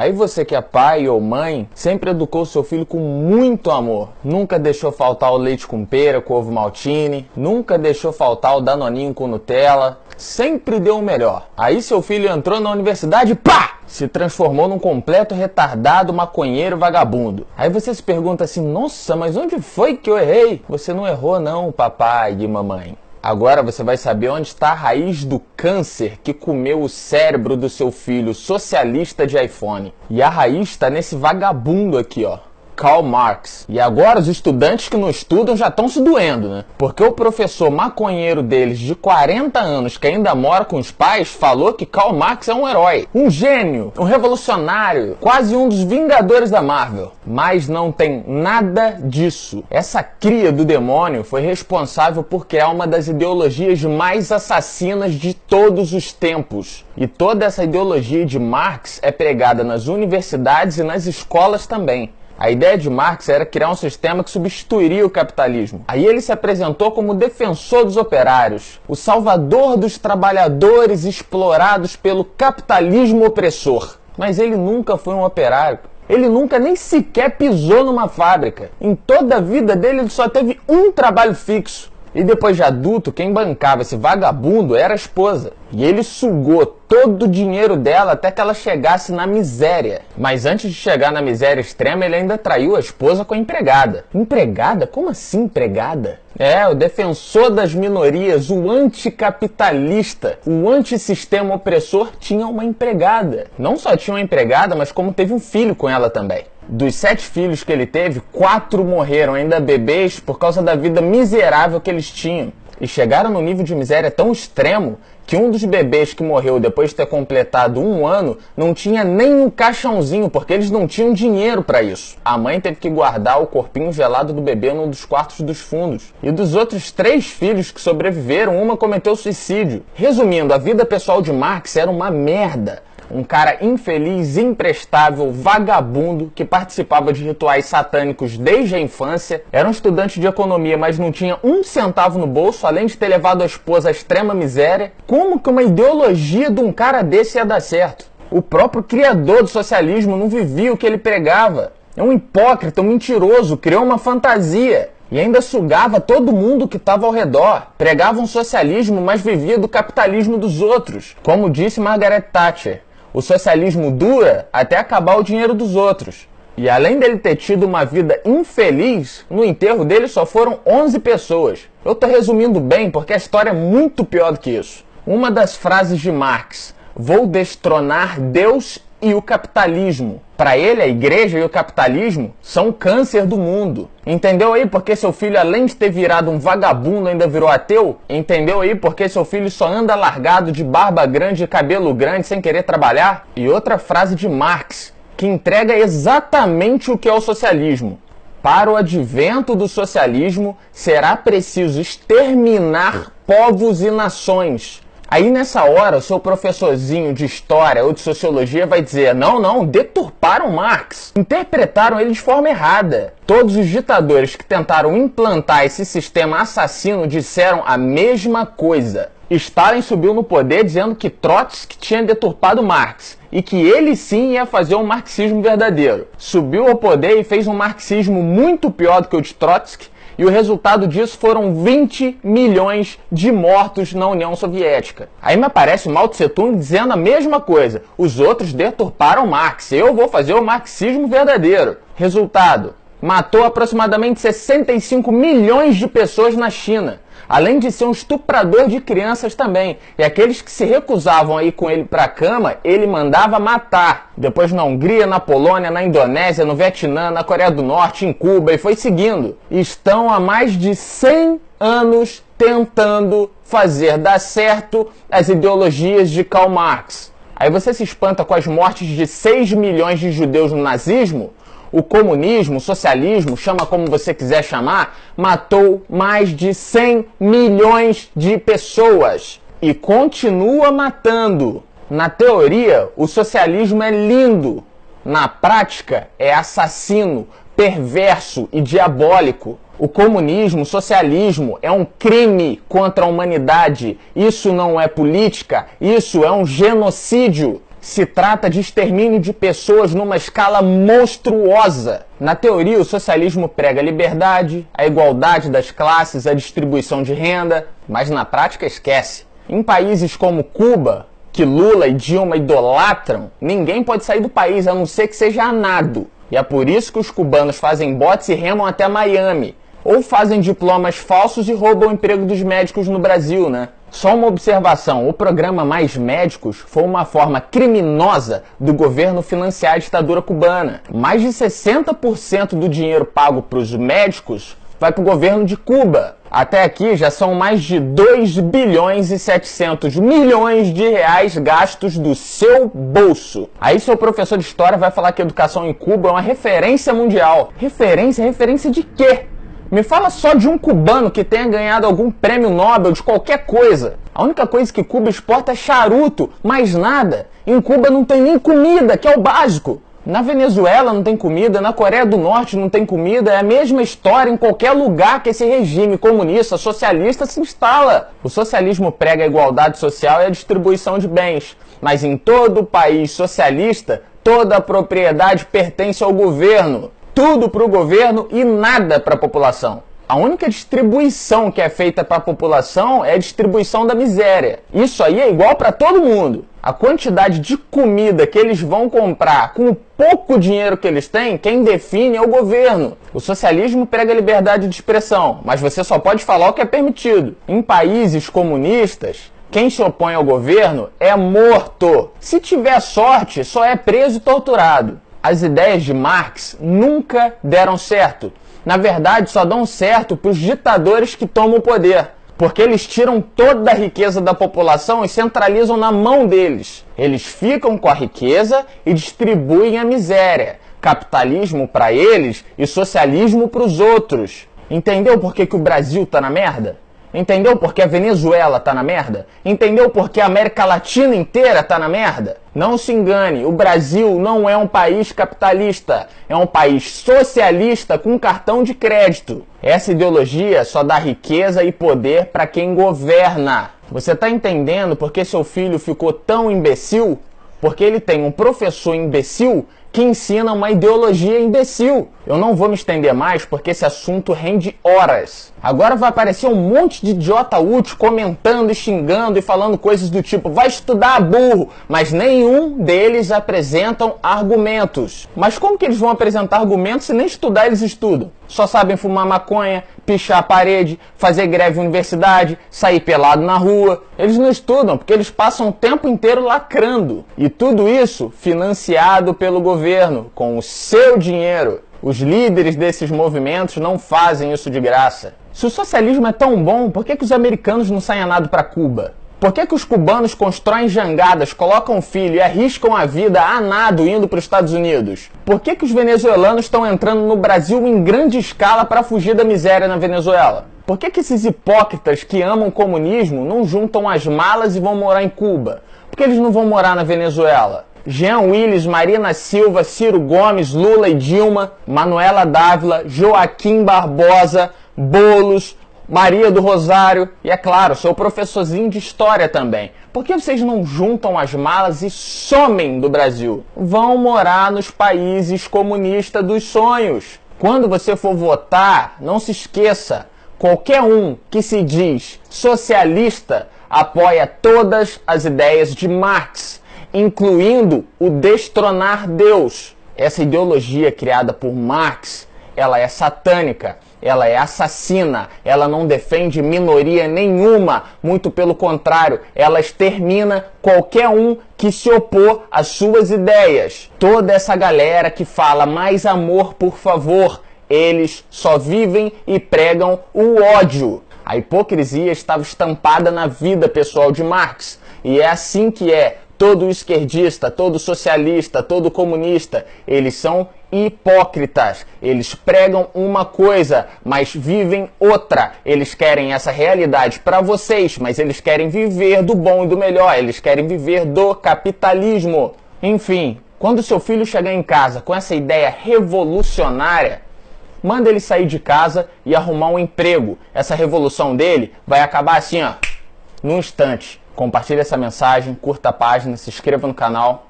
Aí você que é pai ou mãe, sempre educou seu filho com muito amor. Nunca deixou faltar o leite com pera, com ovo maltine. Nunca deixou faltar o danoninho com Nutella. Sempre deu o melhor. Aí seu filho entrou na universidade e pá! Se transformou num completo retardado, maconheiro, vagabundo. Aí você se pergunta assim, nossa, mas onde foi que eu errei? Você não errou não, papai e mamãe. Agora você vai saber onde está a raiz do câncer que comeu o cérebro do seu filho socialista de iPhone. E a raiz está nesse vagabundo aqui, ó. Karl Marx. E agora os estudantes que não estudam já estão se doendo, né? Porque o professor maconheiro deles de 40 anos, que ainda mora com os pais, falou que Karl Marx é um herói, um gênio, um revolucionário, quase um dos Vingadores da Marvel. Mas não tem nada disso. Essa cria do demônio foi responsável por criar uma das ideologias mais assassinas de todos os tempos. E toda essa ideologia de Marx é pregada nas universidades e nas escolas também. A ideia de Marx era criar um sistema que substituiria o capitalismo. Aí ele se apresentou como defensor dos operários, o salvador dos trabalhadores explorados pelo capitalismo opressor. Mas ele nunca foi um operário. Ele nunca nem sequer pisou numa fábrica. Em toda a vida dele ele só teve um trabalho fixo. E depois de adulto, quem bancava esse vagabundo era a esposa. E ele sugou todo o dinheiro dela até que ela chegasse na miséria. Mas antes de chegar na miséria extrema, ele ainda traiu a esposa com a empregada. Empregada? Como assim empregada? É, o defensor das minorias, o anticapitalista, o antissistema opressor tinha uma empregada. Não só tinha uma empregada, mas como teve um filho com ela também. Dos 7 filhos que ele teve, 4 morreram ainda bebês por causa da vida miserável que eles tinham. E chegaram no nível de miséria tão extremo que um dos bebês que morreu depois de ter completado 1 ano não tinha nem um caixãozinho, porque eles não tinham dinheiro para isso. A mãe teve que guardar o corpinho gelado do bebê num dos quartos dos fundos. E dos outros 3 filhos que sobreviveram, uma cometeu suicídio. Resumindo, a vida pessoal de Marx era uma merda. Um cara infeliz, imprestável, vagabundo, que participava de rituais satânicos desde a infância, era um estudante de economia, mas não tinha 1 centavo no bolso, além de ter levado a esposa à extrema miséria. Como que uma ideologia de um cara desse ia dar certo? O próprio criador do socialismo não vivia o que ele pregava. É um hipócrita, um mentiroso, criou uma fantasia. E ainda sugava todo mundo que estava ao redor. Pregava um socialismo, mas vivia do capitalismo dos outros. Como disse Margaret Thatcher. O socialismo dura até acabar o dinheiro dos outros. E além dele ter tido uma vida infeliz, no enterro dele só foram 11 pessoas. Eu estou resumindo bem porque a história é muito pior do que isso. Uma das frases de Marx, vou destronar Deus e o capitalismo. Para ele, a igreja e o capitalismo são o câncer do mundo. Entendeu aí porque seu filho, além de ter virado um vagabundo, ainda virou ateu? Entendeu aí porque seu filho só anda largado de barba grande e cabelo grande sem querer trabalhar? E outra frase de Marx, que entrega exatamente o que é o socialismo. Para o advento do socialismo, será preciso exterminar povos e nações. Aí nessa hora o seu professorzinho de história ou de sociologia vai dizer, não, deturparam Marx, interpretaram ele de forma errada. Todos os ditadores que tentaram implantar esse sistema assassino disseram a mesma coisa. Stalin subiu no poder dizendo que Trotsky tinha deturpado Marx e que ele sim ia fazer um marxismo verdadeiro. Subiu ao poder e fez um marxismo muito pior do que o de Trotsky. E o resultado disso foram 20 milhões de mortos na União Soviética. Aí me aparece o Mao Tse Tung dizendo a mesma coisa. Os outros deturparam Marx. Eu vou fazer o marxismo verdadeiro. Resultado, matou aproximadamente 65 milhões de pessoas na China. Além de ser um estuprador de crianças também. E aqueles que se recusavam a ir com ele para a cama, ele mandava matar. Depois na Hungria, na Polônia, na Indonésia, no Vietnã, na Coreia do Norte, em Cuba, e foi seguindo. Estão há mais de 100 anos tentando fazer dar certo as ideologias de Karl Marx. Aí você se espanta com as mortes de 6 milhões de judeus no nazismo? O comunismo, o socialismo, chama como você quiser chamar, matou mais de 100 milhões de pessoas e continua matando. Na teoria, o socialismo é lindo. Na prática, é assassino, perverso e diabólico. O comunismo, o socialismo é um crime contra a humanidade. Isso não é política, isso é um genocídio. Se trata de extermínio de pessoas numa escala monstruosa. Na teoria, o socialismo prega a liberdade, a igualdade das classes, a distribuição de renda, mas na prática esquece. Em países como Cuba, que Lula e Dilma idolatram, ninguém pode sair do país a não ser que seja a nado. E é por isso que os cubanos fazem botes e remam até Miami. Ou fazem diplomas falsos e roubam o emprego dos médicos no Brasil, né? Só uma observação, o programa Mais Médicos foi uma forma criminosa do governo financiar a ditadura cubana. Mais de 60% do dinheiro pago para os médicos vai para o governo de Cuba. Até aqui já são mais de 2 bilhões e 700 milhões de reais gastos do seu bolso. Aí seu professor de história vai falar que a educação em Cuba é uma referência mundial. Referência? Referência de quê? Me fala só de um cubano que tenha ganhado algum prêmio Nobel de qualquer coisa. A única coisa que Cuba exporta é charuto, mais nada. Em Cuba não tem nem comida, que é o básico. Na Venezuela não tem comida, na Coreia do Norte não tem comida, é a mesma história em qualquer lugar que esse regime comunista, socialista se instala. O socialismo prega a igualdade social e a distribuição de bens, mas em todo país socialista, toda a propriedade pertence ao governo. Tudo para o governo e nada para a população. A única distribuição que é feita para a população é a distribuição da miséria. Isso aí é igual para todo mundo. A quantidade de comida que eles vão comprar com o pouco dinheiro que eles têm, quem define é o governo. O socialismo prega a liberdade de expressão, mas você só pode falar o que é permitido. Em países comunistas, quem se opõe ao governo é morto. Se tiver sorte, só é preso e torturado. As ideias de Marx nunca deram certo. Na verdade, só dão certo para os ditadores que tomam o poder, porque eles tiram toda a riqueza da população e centralizam na mão deles. Eles ficam com a riqueza e distribuem a miséria. Capitalismo para eles e socialismo para os outros. Entendeu por que o Brasil tá na merda? Entendeu por que a Venezuela tá na merda? Entendeu por que a América Latina inteira tá na merda? Não se engane, o Brasil não é um país capitalista, é um país socialista com cartão de crédito. Essa ideologia só dá riqueza e poder para quem governa. Você tá entendendo por que seu filho ficou tão imbecil? Porque ele tem um professor imbecil que ensina uma ideologia imbecil. Eu não vou me estender mais porque esse assunto rende horas. Agora vai aparecer um monte de idiota útil comentando e xingando e falando coisas do tipo vai estudar, burro, mas nenhum deles apresentam argumentos. Mas como que eles vão apresentar argumentos se nem estudar eles estudam? Só sabem fumar maconha, pichar a parede, fazer greve em universidade, sair pelado na rua. Eles não estudam porque eles passam o tempo inteiro lacrando. E tudo isso financiado pelo governo, com o seu dinheiro. Os líderes desses movimentos não fazem isso de graça. Se o socialismo é tão bom, por que os americanos não saem a nado para Cuba? Por que os cubanos constroem jangadas, colocam filho e arriscam a vida a nado indo para os Estados Unidos? Por que os venezuelanos estão entrando no Brasil em grande escala para fugir da miséria na Venezuela? Por que esses hipócritas que amam o comunismo não juntam as malas e vão morar em Cuba? Por que eles não vão morar na Venezuela? Jean Willis, Marina Silva, Ciro Gomes, Lula e Dilma, Manuela Dávila, Joaquim Barbosa, Boulos, Maria do Rosário e, é claro, seu professorzinho de história também. Por que vocês não juntam as malas e somem do Brasil? Vão morar nos países comunistas dos sonhos. Quando você for votar, não se esqueça, qualquer um que se diz socialista apoia todas as ideias de Marx, incluindo o destronar Deus. Essa ideologia criada por Marx, ela é satânica, ela é assassina, ela não defende minoria nenhuma, muito pelo contrário, ela extermina qualquer um que se opor às suas ideias. Toda essa galera que fala mais amor, por favor, eles só vivem e pregam o ódio. A hipocrisia estava estampada na vida pessoal de Marx, e é assim que é. Todo esquerdista, todo socialista, todo comunista, eles são hipócritas. Eles pregam uma coisa, mas vivem outra. Eles querem essa realidade para vocês, mas eles querem viver do bom e do melhor. Eles querem viver do capitalismo. Enfim, quando seu filho chegar em casa com essa ideia revolucionária, manda ele sair de casa e arrumar um emprego. Essa revolução dele vai acabar assim, ó, num instante. Compartilhe essa mensagem, curta a página, se inscreva no canal.